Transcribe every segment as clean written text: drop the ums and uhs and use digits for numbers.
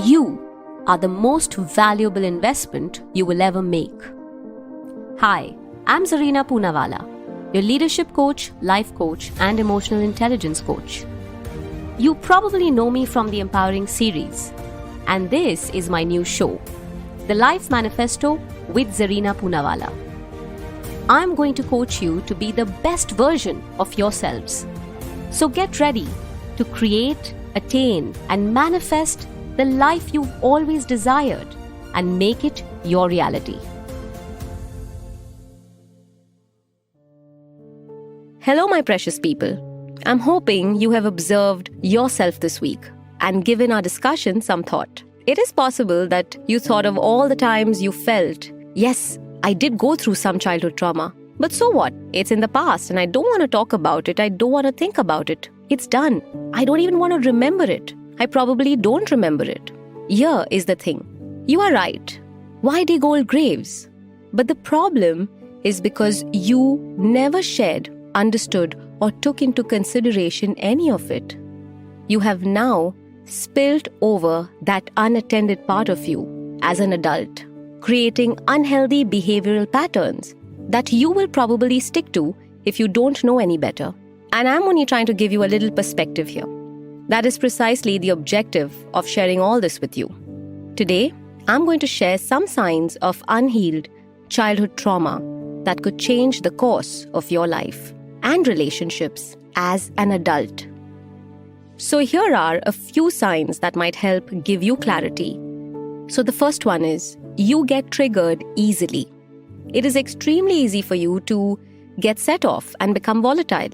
You are the most valuable investment you will ever make. Hi, I'm Zarina Poonawalla, your leadership coach, life coach, and emotional intelligence coach. You probably know me from the Empowering series, and this is my new show, the Life Manifesto with Zarina Poonawalla. I'm going to coach you to be the best version of yourselves. So get ready to create, attain, and manifest the life you've always desired and make it your reality. Hello, my precious people. I'm hoping you have observed yourself this week and given our discussion some thought. It is possible that you thought of all the times you felt, yes, I did go through some childhood trauma. But so what? It's in the past and I don't want to talk about it. I don't want to think about it. It's done. I don't even want to remember it. I probably don't remember it. Here is the thing. You are right. Why dig old graves? But the problem is because you never shared, understood, or took into consideration any of it. You have now spilled over that unattended part of you as an adult, creating unhealthy behavioral patterns that you will probably stick to if you don't know any better. And I'm only trying to give you a little perspective here. That is precisely the objective of sharing all this with you. Today, I'm going to share some signs of unhealed childhood trauma that could change the course of your life and relationships as an adult. So here are a few signs that might help give you clarity. So the first one is, you get triggered easily. It is extremely easy for you to get set off and become volatile.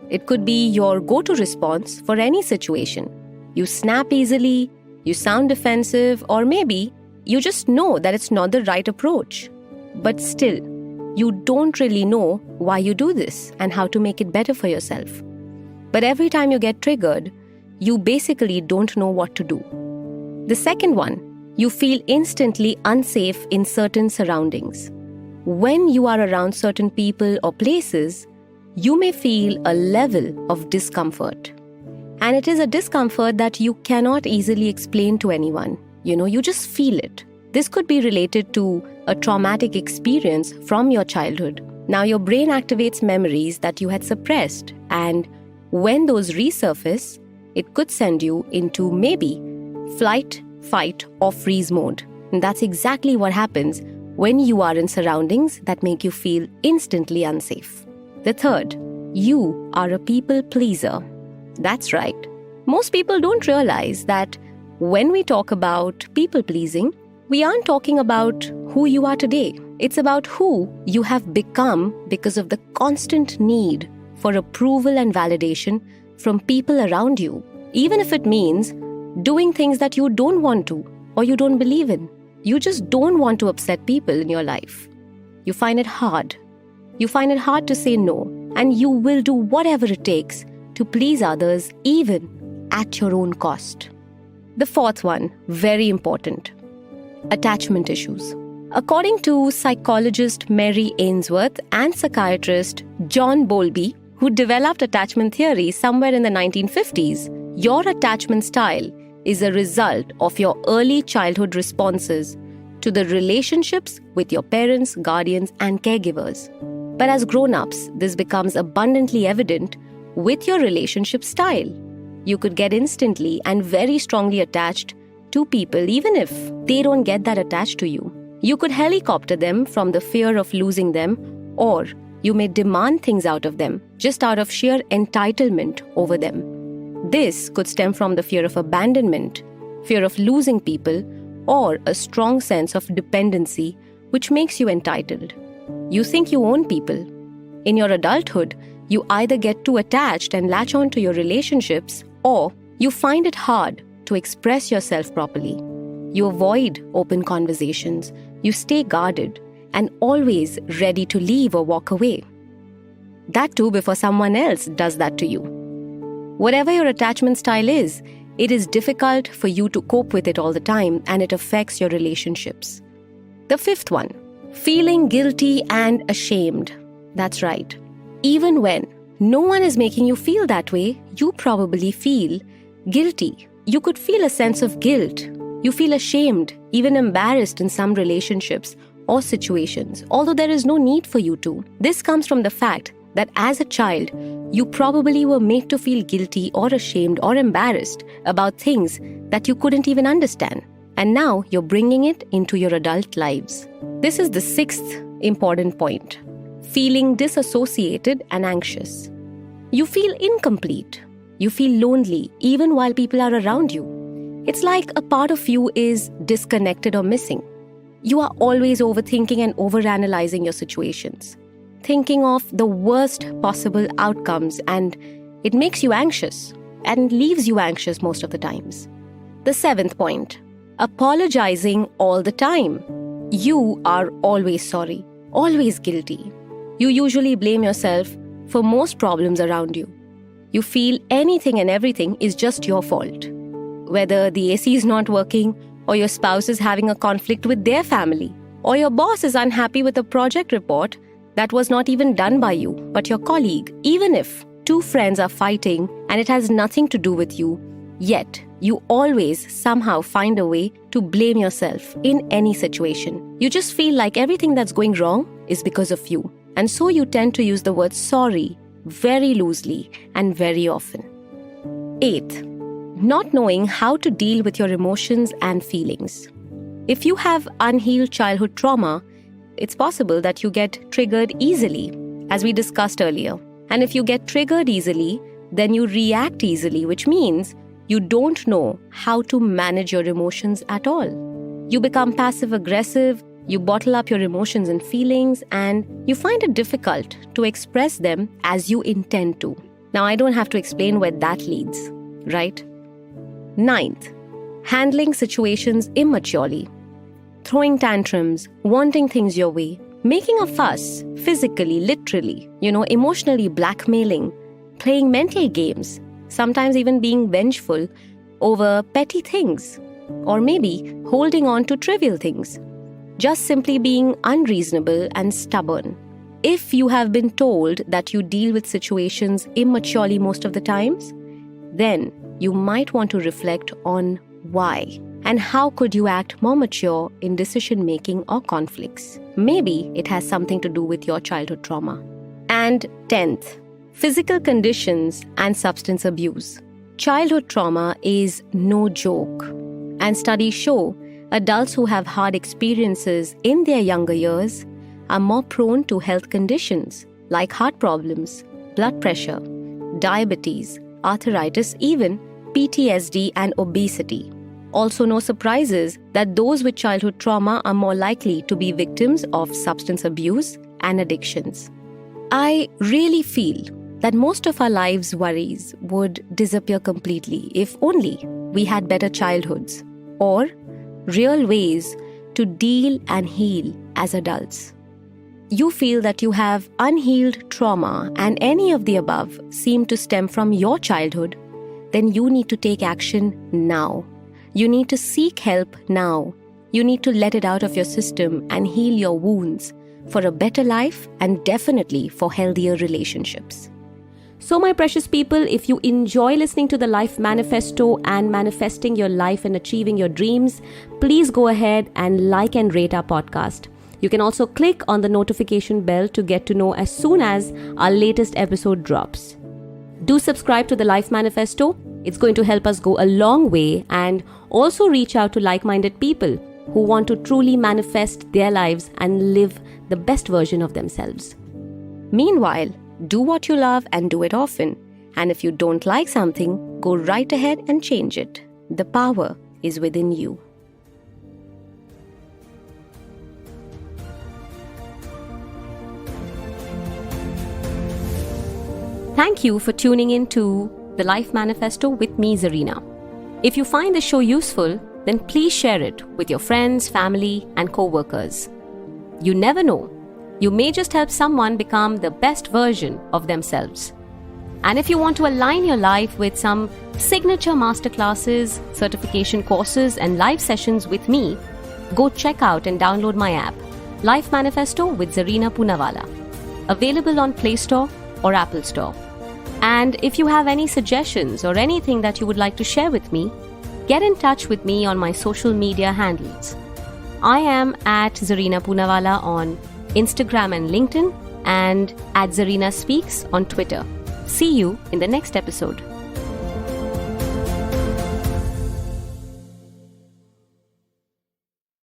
It could be your go-to response for any situation. You snap easily, you sound defensive, or maybe you just know that it's not the right approach. But still, you don't really know why you do this and how to make it better for yourself. But every time you get triggered, you basically don't know what to do. The second one, you feel instantly unsafe in certain surroundings. When you are around certain people or places, you may feel a level of discomfort. And it is a discomfort that you cannot easily explain to anyone. You just feel it. This could be related to a traumatic experience from your childhood. Now your brain activates memories that you had suppressed, and when those resurface, it could send you into maybe flight, fight, or freeze mode. And that's exactly what happens when you are in surroundings that make you feel instantly unsafe. The third, you are a people pleaser. That's right. Most people don't realize that when we talk about people pleasing, we aren't talking about who you are today. It's about who you have become because of the constant need for approval and validation from people around you, even if it means doing things that you don't want to or you don't believe in. You just don't want to upset people in your life. You find it hard. You find it hard to say no, and you will do whatever it takes to please others, even at your own cost. The fourth one, very important, attachment issues. According to psychologist Mary Ainsworth and psychiatrist John Bowlby, who developed attachment theory somewhere in the 1950s, your attachment style is a result of your early childhood responses to the relationships with your parents, guardians, and caregivers. But as grown-ups, this becomes abundantly evident with your relationship style. You could get instantly and very strongly attached to people even if they don't get that attached to you. You could helicopter them from the fear of losing them, or you may demand things out of them just out of sheer entitlement over them. This could stem from the fear of abandonment, fear of losing people, or a strong sense of dependency which makes you entitled. You think you own people. In your adulthood, you either get too attached and latch on to your relationships, or you find it hard to express yourself properly. You avoid open conversations, you stay guarded, and always ready to leave or walk away. That too before someone else does that to you. Whatever your attachment style is, it is difficult for you to cope with it all the time, and it affects your relationships. The fifth one, feeling guilty and ashamed. That's right. Even when no one is making you feel that way, you probably feel guilty. You could feel a sense of guilt You feel ashamed, even embarrassed in some relationships or situations, although there is no need for you to. This comes from the fact that as a child, you probably were made to feel guilty or ashamed or embarrassed about things that you couldn't even understand. And now you're bringing it into your adult lives. This is the sixth important point. Feeling disassociated and anxious. You feel incomplete. You feel lonely even while people are around you. It's like a part of you is disconnected or missing. You are always overthinking and overanalyzing your situations, thinking of the worst possible outcomes, and it makes you anxious and leaves you anxious most of the times. The seventh point, apologizing all the time. You are always sorry, always guilty. You usually blame yourself for most problems around you. You feel anything and everything is just your fault. Whether the AC is not working, or your spouse is having a conflict with their family, or your boss is unhappy with a project report that was not even done by you, but your colleague. Even if two friends are fighting and it has nothing to do with you, yet you always somehow find a way to blame yourself in any situation. You just feel like everything that's going wrong is because of you. And so you tend to use the word sorry very loosely and very often. Eighth, not knowing how to deal with your emotions and feelings. If you have unhealed childhood trauma, it's possible that you get triggered easily, as we discussed earlier. And if you get triggered easily, then you react easily, which means you don't know how to manage your emotions at all. You become passive-aggressive, you bottle up your emotions and feelings, and you find it difficult to express them as you intend to. Now, I don't have to explain where that leads, right? Ninth, handling situations immaturely. Throwing tantrums, wanting things your way, making a fuss, physically, literally, emotionally blackmailing, playing mental games, sometimes even being vengeful over petty things, or maybe holding on to trivial things. Just simply being unreasonable and stubborn. If you have been told that you deal with situations immaturely most of the times, then you might want to reflect on why and how could you act more mature in decision-making or conflicts. Maybe it has something to do with your childhood trauma. And 10th, physical conditions and substance abuse. Childhood trauma is no joke, and studies show adults who have hard experiences in their younger years are more prone to health conditions like heart problems, blood pressure, diabetes, arthritis, even PTSD and obesity. Also, no surprises that those with childhood trauma are more likely to be victims of substance abuse and addictions. I really feel that most of our lives' worries would disappear completely if only we had better childhoods or real ways to deal and heal as adults. You feel that you have unhealed trauma and any of the above seem to stem from your childhood, then you need to take action now. You need to seek help now. You need to let it out of your system and heal your wounds for a better life and definitely for healthier relationships. So, my precious people, if you enjoy listening to the Life Manifesto and manifesting your life and achieving your dreams, please go ahead and like and rate our podcast. You can also click on the notification bell to get to know as soon as our latest episode drops. Do subscribe to the Life Manifesto. It's going to help us go a long way and also reach out to like-minded people who want to truly manifest their lives and live the best version of themselves. Meanwhile, do what you love and do it often. And if you don't like something, go right ahead and change it. The power is within you. Thank you for tuning in to the Life Manifesto with me, Zarina. If you find the show useful, then please share it with your friends, family, and co-workers. You never know. You may just help someone become the best version of themselves. And if you want to align your life with some signature masterclasses, certification courses, and live sessions with me, go check out and download my app, Life Manifesto with Zarina Poonawalla, available on Play Store or Apple Store. And if you have any suggestions or anything that you would like to share with me, get in touch with me on my social media handles. I am at Zarina Poonawalla on Instagram and LinkedIn, and at Zarina Speaks on Twitter. See you in the next episode.